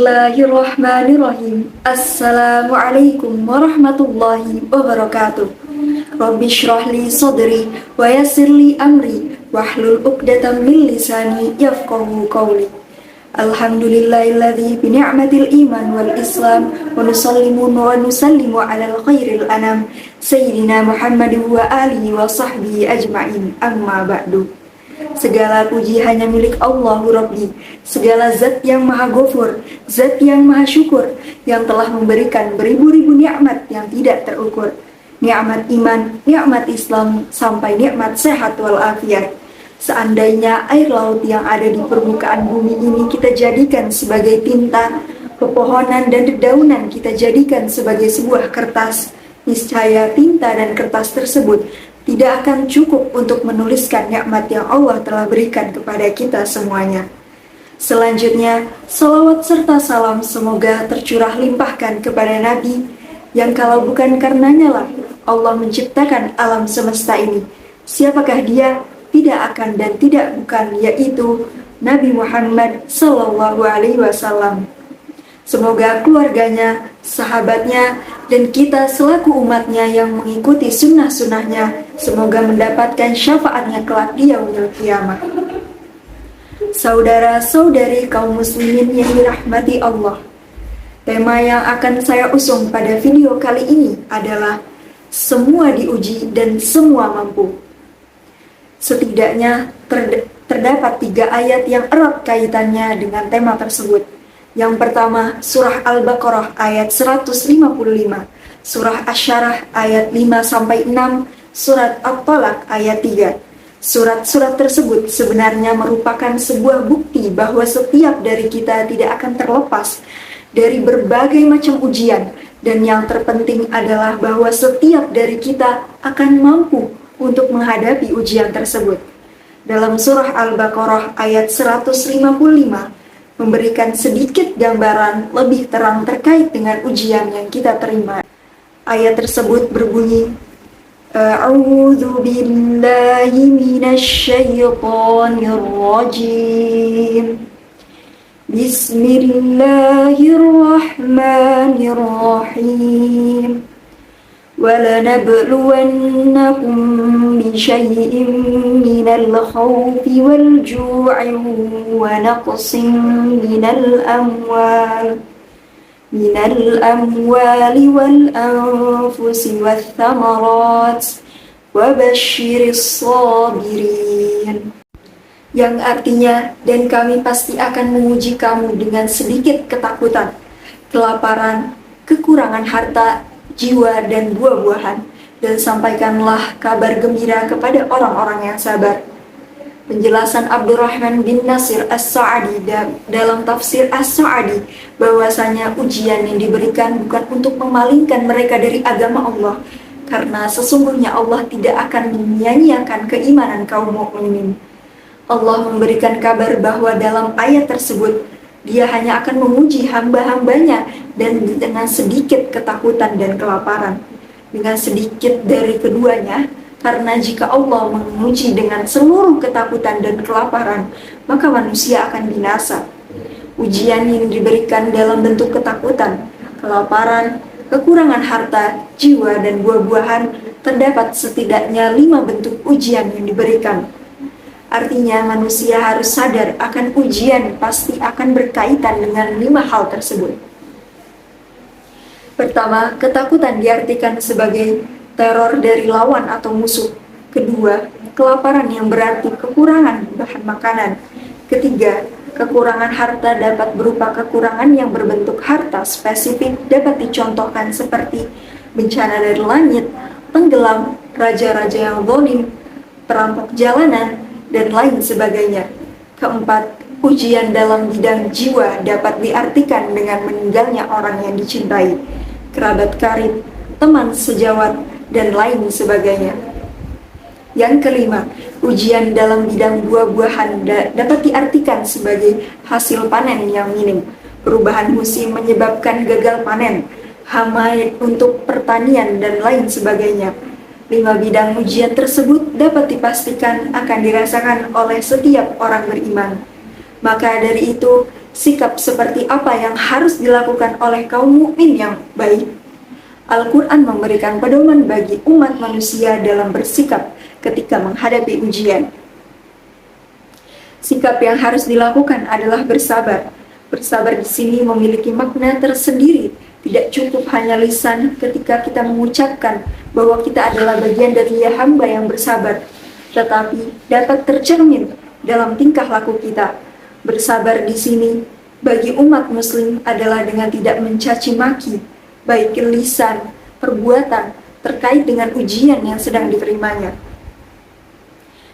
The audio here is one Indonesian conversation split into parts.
Bismillahirrahmanirrahim. Assalamualaikum warahmatullahi wabarakatuh. Rabbi shrah li sadri wa yassir li amri wahlul 'uqdatam min lisani yafqahu qawli. Alhamdulillahilladzi bi ni'matil iman wal islam wa nusallimu ala khairil anam sayyidina Muhammadin wa alihi wa sahbihi ajma'in. Amma ba'du. Segala puji hanya milik Allah Rabbi. Segala zat yang maha ghafur, zat yang maha syukur, yang telah memberikan beribu-ribu nikmat yang tidak terukur. Nikmat iman, nikmat Islam, sampai nikmat sehat walafiat. Seandainya air laut yang ada di permukaan bumi ini kita jadikan sebagai tinta, pepohonan dan dedaunan kita jadikan sebagai sebuah kertas, niscaya tinta dan kertas tersebut tidak akan cukup untuk menuliskan nikmat yang Allah telah berikan kepada kita semuanya. Selanjutnya, salawat serta salam semoga tercurah limpahkan kepada Nabi yang kalau bukan karenanya lah Allah menciptakan alam semesta ini. Siapakah dia? Tidak akan dan tidak bukan, yaitu Nabi Muhammad Sallallahu Alaihi Wasallam. Semoga keluarganya, sahabatnya, dan kita selaku umatnya yang mengikuti sunnah-sunnahnya, semoga mendapatkan syafaatnya kelak di yaumil qiyamah. Saudara-saudari kaum muslimin yang dirahmati Allah, tema yang akan saya usung pada video kali ini adalah semua diuji dan semua mampu. Setidaknya terdapat 3 ayat yang erat kaitannya dengan tema tersebut. Yang pertama, surah Al-Baqarah ayat 155, surah Asy-Syarah ayat 5-6, surat At-Thalaq ayat 3. Surat-surat tersebut sebenarnya merupakan sebuah bukti bahwa setiap dari kita tidak akan terlepas dari berbagai macam ujian, dan yang terpenting adalah bahwa setiap dari kita akan mampu untuk menghadapi ujian tersebut. Dalam surah Al-Baqarah ayat 155 memberikan sedikit gambaran lebih terang terkait dengan ujian yang kita terima. Ayat tersebut berbunyi, A'udzu billahi minasyaitonir rajim. Bismillahirrahmanirrahim. وَلَنَبْلُوَنَّكُمْ بِشَيْءٍ مِّنَ الْخَوْفِ وَالْجُوعِ وَنَقْصٍ مِّنَ الْأَمْوَالِ وَالْأَنفُسِ وَالثَّمَرَاتِ وَبَشِّرِ الصَّابِرِينَ. Yang artinya, dan kami pasti akan menguji kamu dengan sedikit ketakutan, kelaparan, kekurangan harta, jiwa, dan buah-buahan, dan sampaikanlah kabar gembira kepada orang-orang yang sabar. Penjelasan Abdurrahman bin Nasir As-Sa'di dalam tafsir As-Sa'di bahwasanya ujian yang diberikan bukan untuk memalingkan mereka dari agama Allah, karena sesungguhnya Allah tidak akan menyia-nyiakan keimanan kaum mukminin. Allah memberikan kabar bahwa dalam ayat tersebut Dia hanya akan menguji hamba-hambanya dan dengan sedikit ketakutan dan kelaparan. Dengan sedikit dari keduanya, karena jika Allah menguji dengan seluruh ketakutan dan kelaparan, maka manusia akan binasa. Ujian yang diberikan dalam bentuk ketakutan, kelaparan, kekurangan harta, jiwa, dan buah-buahan, terdapat setidaknya 5 bentuk ujian yang diberikan. Artinya manusia harus sadar akan ujian pasti akan berkaitan dengan 5 hal tersebut. Pertama, ketakutan diartikan sebagai teror dari lawan atau musuh. Kedua, kelaparan yang berarti kekurangan bahan makanan. Ketiga, kekurangan harta dapat berupa kekurangan yang berbentuk harta spesifik, dapat dicontohkan seperti bencana dari langit, tenggelam, raja-raja yang zalim, perampok jalanan, dan lain sebagainya. Keempat, ujian dalam bidang jiwa dapat diartikan dengan meninggalnya orang yang dicintai, kerabat karib, teman sejawat, dan lain sebagainya. Yang kelima, ujian dalam bidang buah-buahan dapat diartikan sebagai hasil panen yang minim. Perubahan musim menyebabkan gagal panen, hama untuk pertanian, dan lain sebagainya. 5 bidang ujian tersebut dapat dipastikan akan dirasakan oleh setiap orang beriman. Maka dari itu, sikap seperti apa yang harus dilakukan oleh kaum mukmin yang baik. Al-Quran memberikan pedoman bagi umat manusia dalam bersikap ketika menghadapi ujian. Sikap yang harus dilakukan adalah bersabar. Bersabar di sini memiliki makna tersendiri. Tidak cukup hanya lisan ketika kita mengucapkan bahwa kita adalah bagian dari hamba yang bersabar, tetapi dapat tercermin dalam tingkah laku kita. Bersabar di sini bagi umat muslim adalah dengan tidak mencaci maki, baik lisan, perbuatan, terkait dengan ujian yang sedang diterimanya.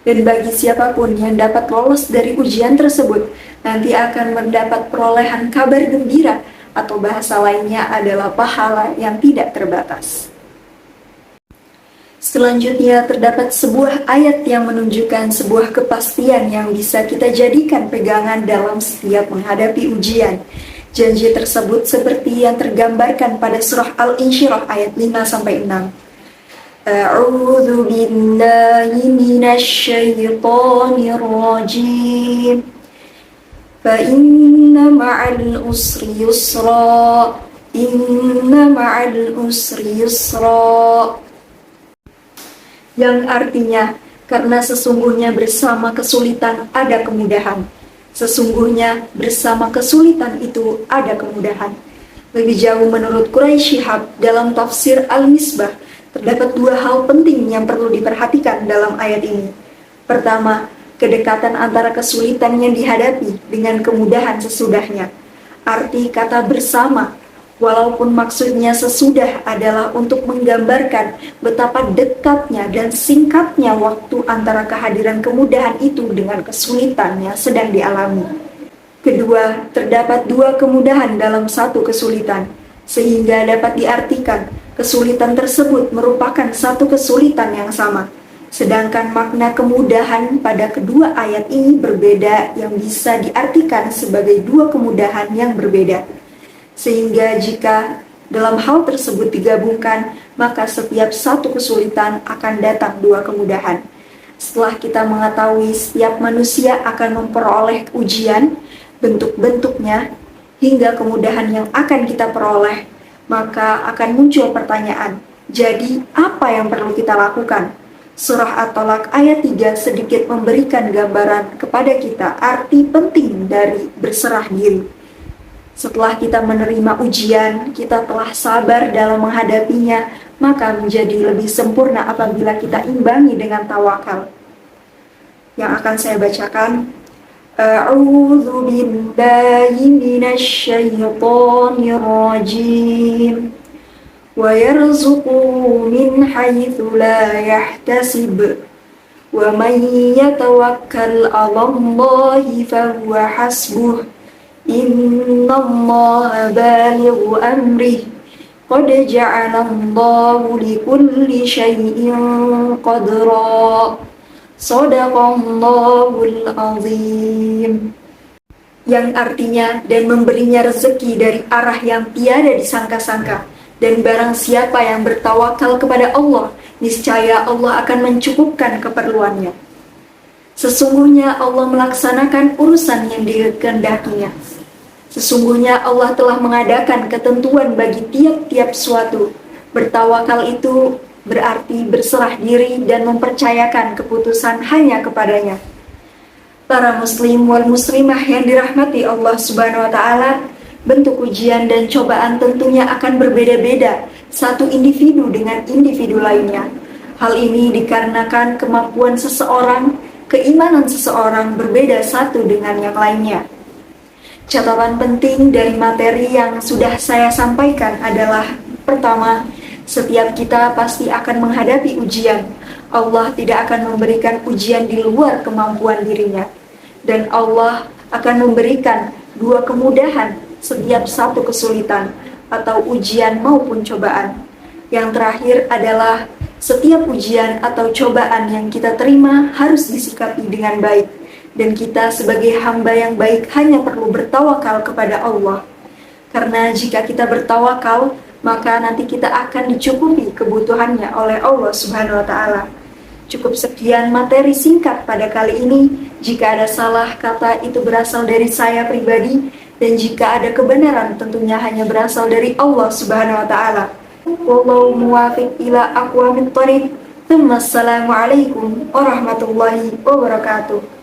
Dan bagi siapapun yang dapat lolos dari ujian tersebut, nanti akan mendapat perolehan kabar gembira, atau bahasa lainnya adalah pahala yang tidak terbatas. Selanjutnya terdapat sebuah ayat yang menunjukkan sebuah kepastian yang bisa kita jadikan pegangan dalam setiap menghadapi ujian. Janji tersebut seperti yang tergambarkan pada surah Al-Insyirah ayat 5-6. A'udzu billahi minasyaitonir rajim. Fa inna ma'al usri yusra. Inna ma'al usri yusra. Yang artinya, karena sesungguhnya bersama kesulitan ada kemudahan. Sesungguhnya bersama kesulitan itu ada kemudahan. Lebih jauh menurut Quraisy Shihab dalam tafsir Al-Misbah, terdapat dua hal penting yang perlu diperhatikan dalam ayat ini. Pertama, kedekatan antara kesulitan yang dihadapi dengan kemudahan sesudahnya. Arti kata bersama, walaupun maksudnya sesudah adalah untuk menggambarkan betapa dekatnya dan singkatnya waktu antara kehadiran kemudahan itu dengan kesulitan yang sedang dialami. Kedua, terdapat dua kemudahan dalam satu kesulitan, sehingga dapat diartikan kesulitan tersebut merupakan satu kesulitan yang sama. Sedangkan makna kemudahan pada kedua ayat ini berbeda, yang bisa diartikan sebagai dua kemudahan yang berbeda. Sehingga jika dalam hal tersebut digabungkan, maka setiap satu kesulitan akan datang dua kemudahan. Setelah kita mengetahui setiap manusia akan memperoleh ujian, bentuk-bentuknya, hingga kemudahan yang akan kita peroleh, maka akan muncul pertanyaan, jadi apa yang perlu kita lakukan? Surah At-Tolak ayat 3 sedikit memberikan gambaran kepada kita arti penting dari berserah diri. Setelah kita menerima ujian, kita telah sabar dalam menghadapinya, maka menjadi lebih sempurna apabila kita imbangi dengan tawakal. Yang akan saya bacakan, A'udzu billahi minasyaitonir rajim. Wa yarzuquhu min haitsu la yahtasib. Wa man yatawakkal 'alallahi fahuwa hasbuh. Innallaha balighu amrih. Qad ja'alallahu likulli syai'in qadra. Shadaqallahul azim. Yang artinya, dan memberinya rezeki dari arah yang tiada disangka-sangka. Dan barang siapa yang bertawakal kepada Allah, niscaya Allah akan mencukupkan keperluannya. Sesungguhnya Allah melaksanakan urusan yang dikehendakinya. Sesungguhnya Allah telah mengadakan ketentuan bagi tiap-tiap suatu. Bertawakal itu berarti berserah diri dan mempercayakan keputusan hanya kepadanya. Para muslim wal muslimah yang dirahmati Allah Subhanahu wa Ta'ala, bentuk ujian dan cobaan tentunya akan berbeda-beda satu individu dengan individu lainnya. Hal ini dikarenakan kemampuan seseorang, keimanan seseorang berbeda satu dengan yang lainnya. Catatan penting dari materi yang sudah saya sampaikan adalah, pertama, setiap kita pasti akan menghadapi ujian. Allah tidak akan memberikan ujian di luar kemampuan dirinya. Dan Allah akan memberikan dua kemudahan setiap satu kesulitan atau ujian maupun cobaan. Yang terakhir adalah setiap ujian atau cobaan yang kita terima harus disikapi dengan baik. Dan kita sebagai hamba yang baik hanya perlu bertawakal kepada Allah. Karena jika kita bertawakal, maka nanti kita akan dicukupi kebutuhannya oleh Allah Subhanahu wa Ta'ala. Cukup sekian materi singkat pada kali ini. Jika ada salah kata, itu berasal dari saya pribadi. Dan jika ada kebenaran, tentunya hanya berasal dari Allah Subhanahu wa taala. Wallahu muwaffiq ila aqwamit thoriq. Assalamualaikum warahmatullahi wabarakatuh.